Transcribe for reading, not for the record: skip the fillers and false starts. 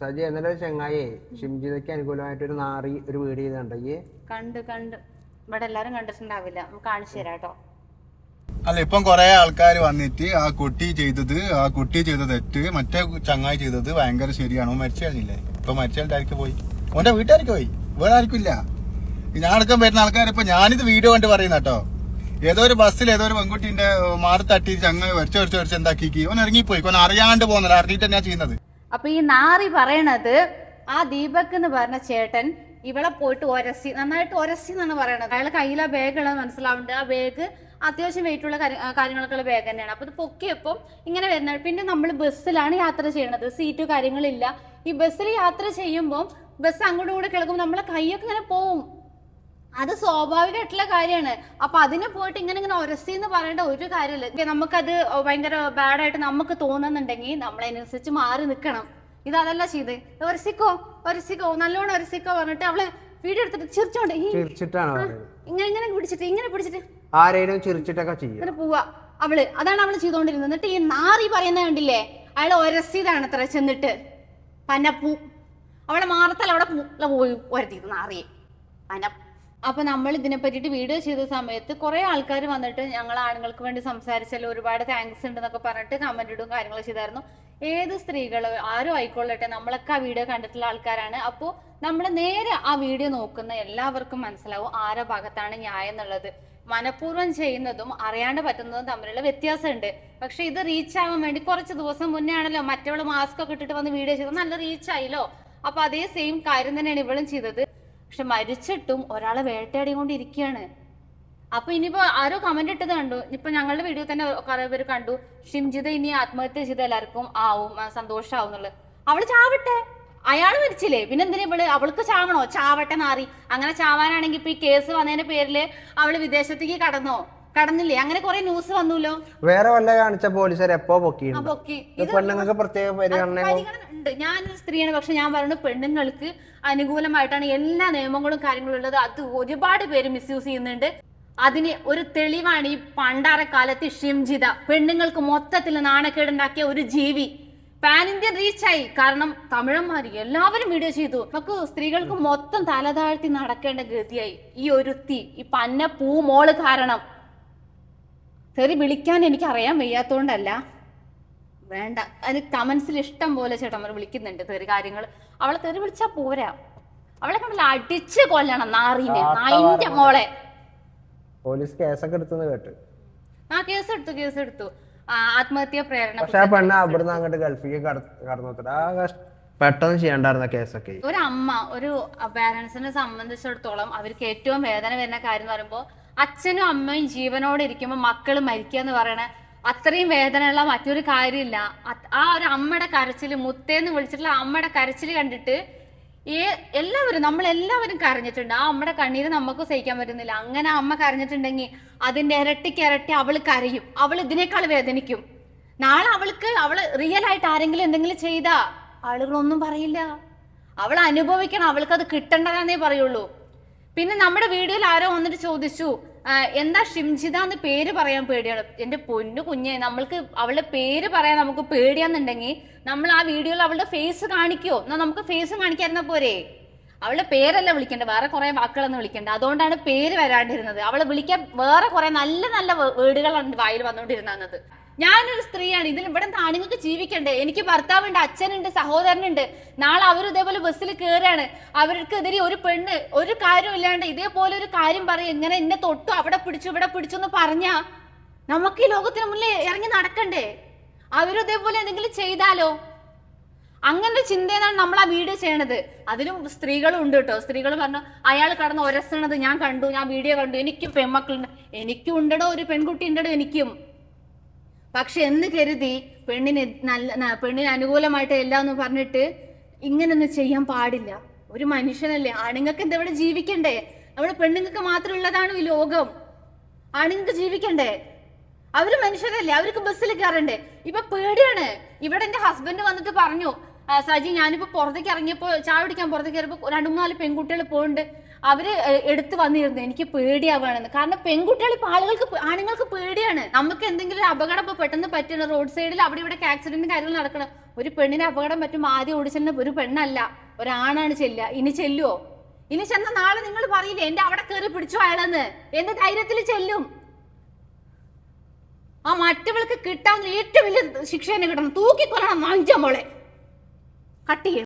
സജി എന്നൊരു ചങ്ങായി ഷിംജിതയ്ക്ക് അനുകൂലമായിട്ട് ഒരു നാറി ഒരു വീഡിയോ ചെയ്തുണ്ടോ ഈ കണ്ട് ഇവിടെ എല്ലാരും കണ്ടിട്ടുണ്ടാവില്ല, നമുക്ക് കാണിച്ചു തരാം കേട്ടോ. അല്ല, ഇപ്പം കൊറേ ആൾക്കാർ വന്നിട്ട് ആ കുട്ടി ചെയ്ത തെറ്റ് മറ്റേ ചങ്ങായി ചെയ്തത് ഭയങ്കര ശരിയാണ്. മരിച്ചു കഴിഞ്ഞില്ലേ? ഇപ്പൊ മരിച്ചായിരിക്കും പോയി, ഓന്റെ വീട്ടുകാർക്ക് പോയി, വേറെ ആർക്കില്ല. ഞാനടക്കം വരുന്ന ആൾക്കാർ ഇപ്പൊ ഞാനിത് വീഡിയോ കണ്ട് പറയുന്ന കേട്ടോ. ഏതോ ഒരു ബസ്സിൽ ഏതോ ഒരു പെൺകുട്ടിന്റെ മാറി തട്ടി ചങ്ങായി വരച്ച് എന്താക്കി ഓൻ ഇറങ്ങിപ്പോയി. ഓൻ അറിയാണ്ട് പോകുന്നില്ല, അറിഞ്ഞിട്ട് തന്നെയാ ചെയ്യുന്നത്. അപ്പൊ ഈ നാറി പറയണത് ആ ദീപക് എന്ന് പറഞ്ഞ ചേട്ടൻ ഇവളെ പോയിട്ട് നന്നായിട്ട് ഒരസി എന്നാണ് പറയണത്. അയാളെ കയ്യിൽ ആ ബാഗ് ഉള്ളത് മനസ്സിലാവുന്നുണ്ട്. ആ ബാഗ് അത്യാവശ്യം വെയിറ്റ് ഉള്ള കാര്യങ്ങളൊക്കെ ഉള്ള ബാഗ് തന്നെയാണ്. അപ്പൊ ഇത് പൊക്കിയപ്പോൾ ഇങ്ങനെ വരുന്നത്. പിന്നെ നമ്മൾ ബസ്സിലാണ് യാത്ര ചെയ്യണത്, സീറ്റ് കാര്യങ്ങളില്ല. ഈ ബസ്സിൽ യാത്ര ചെയ്യുമ്പോൾ ബസ് അങ്ങോട്ടും കൂടെ കിടക്കുമ്പോൾ നമ്മളെ കൈയൊക്കെ ഇങ്ങനെ പോവും. അത് സ്വാഭാവികമായിട്ടുള്ള കാര്യമാണ്. അപ്പൊ അതിനെ പോയിട്ട് ഇങ്ങനെ ഒരസി എന്ന് പറയേണ്ട ഒരു കാര്യമില്ല. നമുക്കത് ഭയങ്കര ബാഡായിട്ട് നമുക്ക് തോന്നുന്നുണ്ടെങ്കിൽ നമ്മളതിനനുസരിച്ച് മാറി നിൽക്കണം. ഇത് അതല്ല ചെയ്ത് ഒരസിക്കോ നല്ലോണം ഒരസിക്കോ പറഞ്ഞിട്ട് അവള് വീഡിയോ എടുത്തിട്ട് ചിരിച്ചോണ്ട് ഇങ്ങനെ പിടിച്ചിട്ട് ആരെയും ചിരിച്ചിട്ടൊക്കെ ചെയ്യും പോവാ. അതാണ് അവള് ചെയ്തോണ്ടിരുന്നത്. എന്നിട്ട് ഈ നാറി പറയുന്നത് കണ്ടില്ലേ, അയാൾ ഒരസിതാണ് അത്ര ചെന്നിട്ട് പനപ്പൂ അവളെ മാറത്തല്ല അവിടെ പോയി ഒരത്തിയത് നാറിയെ പന. അപ്പൊ നമ്മൾ ഇതിനെ പറ്റിയിട്ട് വീഡിയോ ചെയ്ത സമയത്ത് കുറെ ആൾക്കാർ വന്നിട്ട് ഞങ്ങൾ ആണുങ്ങൾക്ക് വേണ്ടി സംസാരിച്ചല്ലോ, ഒരുപാട് താങ്ക്സ് ഉണ്ട് എന്നൊക്കെ പറഞ്ഞിട്ട് കമന്റ് ഇടും കാര്യങ്ങൾ ചെയ്തായിരുന്നു. ഏത് സ്ത്രീകൾ ആരും ആയിക്കൊള്ളട്ടെ, നമ്മളൊക്കെ ആ വീഡിയോ കണ്ടിട്ടുള്ള ആൾക്കാരാണ്. അപ്പോൾ നമ്മൾ നേരെ ആ വീഡിയോ നോക്കുന്ന എല്ലാവർക്കും മനസ്സിലാവും ആരുടെ ഭാഗത്താണ് ന്യായം എന്നുള്ളത്. മനഃപൂർവ്വം ചെയ്യുന്നതും അറിയാണ്ട് പറ്റുന്നതും തമ്മിലുള്ള വ്യത്യാസമുണ്ട്. പക്ഷെ ഇത് റീച്ച് ആവാൻ വേണ്ടി കുറച്ച് ദിവസം മുന്നേ ആണല്ലോ മറ്റവള് മാസ്ക് ഒക്കെ ഇട്ടിട്ട് വന്ന് വീഡിയോ ചെയ്തത്, നല്ല റീച്ച് ആയില്ലോ. അപ്പൊ അതേ സെയിം കാര്യം തന്നെയാണ് ഇവളും ചെയ്തത്. പക്ഷെ മരിച്ചിട്ടും ഒരാളെ വേട്ടയാടിക്കൊണ്ടിരിക്കുകയാണ്. അപ്പൊ ഇനിയിപ്പോ ആരോ കമന്റ് ഇട്ടത് കണ്ടു, ഇപ്പൊ ഞങ്ങളുടെ വീഡിയോ തന്നെ കുറെ പേര് കണ്ടു, ഷിംജിത ഇനി ആത്മഹത്യ ചെയ്ത എല്ലാവർക്കും സന്തോഷാവും എന്നുള്ളത്. അവള് ചാവട്ടെ, അയാൾ മരിച്ചില്ലേ, പിന്നെ എന്തിനാ അവൾക്ക് ചാവണോ? ചാവട്ടെ നാറി. അങ്ങനെ ചാവാനാണെങ്കിൽ ഇപ്പൊ ഈ കേസ് വന്നതിന്റെ പേരില് അവള് വിദേശത്തേക്ക് കടന്നില്ലേ? അങ്ങനെ കുറെ ന്യൂസ് വന്നല്ലോ. വേറെ വല്ല കാണിച്ച പോലീസുകാർ എപ്പോ പൊക്കി. പെണ്ണുങ്ങൾക്ക് പ്രത്യേക പരിഗണന ഉണ്ട്. ഞാനൊരു സ്ത്രീയാണ്, പക്ഷെ ഞാൻ പറയുന്നത് പെണ്ണുങ്ങൾക്ക് അനുകൂലമായിട്ടാണ് എല്ലാ നിയമങ്ങളും കാര്യങ്ങളും ഉള്ളത്. അത് ഒരുപാട് പേര് മിസ്യൂസ് ചെയ്യുന്നുണ്ട്. അതിന് ഒരു തെളിവാണ് ഈ പണ്ടാര കാലത്ത് ഷിംജിത പെണ്ണുങ്ങൾക്ക് മൊത്തത്തിൽ നാണക്കേടുണ്ടാക്കിയ ഒരു ജീവി. പാൻ ഇന്ത്യൻ റീച്ചായി, കാരണം തമിഴന്മാര് എല്ലാവരും വീഡിയോ ചെയ്തു. നമുക്ക് സ്ത്രീകൾക്ക് മൊത്തം തലതാഴ്ത്തി നടക്കേണ്ട ഗതിയായി. ഈ ഒരുത്തി ഈ പന്ന പൂ മോള് കാരണം. തെറി വിളിക്കാൻ എനിക്ക് അറിയാൻ വയ്യാത്തോണ്ടല്ല, വേണ്ട. അതിന് കമന്റ്സിൽ ഇഷ്ടം പോലെ ചേട്ടന്മാർ വിളിക്കുന്നുണ്ട് തെറി കാര്യങ്ങൾ. അവളെ തെറി വിളിച്ചാ പോരാ, അവളെ കണ്ടല്ല അടിച്ച് കൊല്ലണം നാറിനെ, നായിന്റെ മോളെ. പോലീസ് കേസൊക്കെ എടുത്തു കേട്ട്. കേസ് എടുത്തു ആത്മഹത്യാ പ്രേരണ. പക്ഷെ ആ പെണ്ണ് അവിടുന്ന് അങ്ങോട്ട് ഗൾഫിലേക്ക് കടന്നു പെട്ടെന്ന് ചെയ്യണ്ടായിരുന്ന കേസൊക്കെ. ഒരു അമ്മ ഒരു പാരന്റ്സിനെ സംബന്ധിച്ചിടത്തോളം അവർക്ക് ഏറ്റവും വേദന വരുന്ന കാര്യം എന്ന് പറയുമ്പോൾ അച്ഛനും അമ്മയും ജീവനോടെ ഇരിക്കുമ്പോൾ മക്കള് മരിക്കുക എന്ന് പറയണ അത്രയും വേദനയുള്ള മറ്റൊരു കാര്യമില്ല. ആ ഒരു അമ്മയുടെ കരച്ചില്, മുത്തേന്ന് വിളിച്ചിട്ടുള്ള അമ്മയുടെ കരച്ചില് കണ്ടിട്ട് നമ്മളെല്ലാവരും കരഞ്ഞിട്ടുണ്ട്. ആ അമ്മയുടെ കണ്ണീര് നമുക്ക് സഹിക്കാൻ പറ്റുന്നില്ല. അങ്ങനെ അമ്മ കരഞ്ഞിട്ടുണ്ടെങ്കിൽ അതിന്റെ ഇരട്ടിക്ക് അവള് കരയും, അവൾ ഇതിനേക്കാൾ വേദനിക്കും. നാളെ അവള് റിയൽ ആയിട്ട് ആരെങ്കിലും എന്തെങ്കിലും ചെയ്താ ആളുകളൊന്നും പറയില്ല, അവൾ അനുഭവിക്കണം, അവൾക്ക് അത് കിട്ടേണ്ടതാന്നേ പറയുള്ളൂ. പിന്നെ നമ്മുടെ വീഡിയോയിൽ ആരോ വന്നിട്ട് ചോദിച്ചു എന്താ ഷിംജിത എന്ന് പേര് പറയാൻ പേടിയാണ്. എന്റെ പൊന്നു കുഞ്ഞെ, നമ്മൾക്ക് അവളുടെ പേര് പറയാൻ നമുക്ക് പേടിയാന്നുണ്ടെങ്കിൽ നമ്മൾ ആ വീഡിയോയിൽ അവളുടെ ഫേസ് കാണിക്കോ? എന്നാ നമുക്ക് ഫേസ് കാണിക്കാതിരുന്ന പോരെ? അവളുടെ പേരല്ല വിളിക്കേണ്ടത്, വേറെ കുറെ വാക്കുകളൊന്നും വിളിക്കേണ്ടത്. അതുകൊണ്ടാണ് പേര് വരാണ്ടിരുന്നത്. അവളെ വിളിക്കാൻ വേറെ കുറെ നല്ല നല്ല വേർഡുകളാണ് വായിൽ വന്നുകൊണ്ടിരുന്നത്. ഞാനൊരു സ്ത്രീയാണ്, ഇതിൽ ഇവിടെ ആണുങ്ങൾക്ക് ജീവിക്കണ്ടേ? എനിക്ക് ഭർത്താവുണ്ട്, അച്ഛനുണ്ട്, സഹോദരനുണ്ട്. നാളെ അവർ ഇതേപോലെ ബസ്സിൽ കയറാണ്, അവർക്കെതിരെ ഒരു പെണ്ണ് ഒരു കാര്യം ഇല്ലാണ്ട് ഇതേപോലെ ഒരു കാര്യം പറയും, ഇങ്ങനെ എന്നെ തൊട്ടു, അവിടെ പിടിച്ചു ഇവിടെ പിടിച്ചു എന്ന് പറഞ്ഞാ നമുക്ക് ഈ ലോകത്തിന് മുന്നിൽ ഇറങ്ങി നടക്കണ്ടേ? അവരും ഇതേപോലെ എന്തെങ്കിലും ചെയ്താലോ? അങ്ങനെ ചിന്തയാണ് നമ്മൾ ആ വീഡിയോ ചെയ്യണത്. അതിലും സ്ത്രീകളും ഉണ്ട് കേട്ടോ. സ്ത്രീകൾ പറഞ്ഞു അയാൾ കടന്ന് ഒരസണത് ഞാൻ കണ്ടു, ഞാൻ വീഡിയോ കണ്ടു, എനിക്കും പെൺമക്കളുണ്ട്. എനിക്കും ഉണ്ടടോ, ഒരു പെൺകുട്ടി ഉണ്ടടോ എനിക്കും. പക്ഷെ എന്ന് കരുതി പെണ്ണിന് അനുകൂലമായിട്ട് എല്ലാം എന്ന് പറഞ്ഞിട്ട് ഇങ്ങനൊന്നും ചെയ്യാൻ പാടില്ല. ഒരു മനുഷ്യനല്ലേ, ആണുങ്ങൾക്ക് എന്താ ഇവിടെ ജീവിക്കണ്ടേ? അവിടെ പെണ്ണുങ്ങൾക്ക് മാത്രം ഉള്ളതാണ് ഈ ലോകം. ആണുങ്ങൾക്ക് ജീവിക്കണ്ടേ? അവര് മനുഷ്യരല്ലേ, അവർക്ക് ബസ്സിൽ കയറണ്ടേ? ഇപ്പൊ പേടിയാണ്. ഇവിടെ എന്റെ ഹസ്ബൻഡ് വന്നിട്ട് പറഞ്ഞു സജി ഞാനിപ്പോ പുറത്തേക്ക് ഇറങ്ങിയപ്പോ ചായ കുടിക്കാൻ പുറത്തേക്ക് ഇറങ്ങിയപ്പോ 2-3 പെൺകുട്ടികൾ പോയിണ്ട്. അവര് എടുത്തു വന്നിരുന്നു. എനിക്ക് പേടിയാവുകയാണെന്ന്. കാരണം പെൺകുട്ടികൾ ഇപ്പൊ ആണുങ്ങൾക്ക് പേടിയാണ്. നമുക്ക് എന്തെങ്കിലും ഒരു അപകടം ഇപ്പൊ പെട്ടെന്ന് പറ്റണം, റോഡ് സൈഡിൽ അവിടെ ഇവിടെ ആക്സിഡന്റ് കാര്യങ്ങൾ നടക്കണം, ഒരു പെണ്ണിന് അപകടം പറ്റും, ആദ്യം ഓടിച്ചെന്ന ഒരു പെണ്ണല്ല ഒരാണാണ് ചെല്ലുക. ഇനി ചെല്ലുവോ? ഇനി ചെന്ന നാളെ നിങ്ങൾ പറയില്ലേ എന്റെ അവിടെ കയറി പിടിച്ചു അയാളെന്ന്? എന്ത് ധൈര്യത്തിൽ ചെല്ലും? ആ മറ്റവൾക്ക് കിട്ടാവുന്ന ഏറ്റവും വലിയ ശിക്ഷ തന്നെ കിട്ടണം, തൂക്കിക്കൊല്ലണം. വാങ്ങിച്ച മോളെ കട്ട് ചെയ്യും.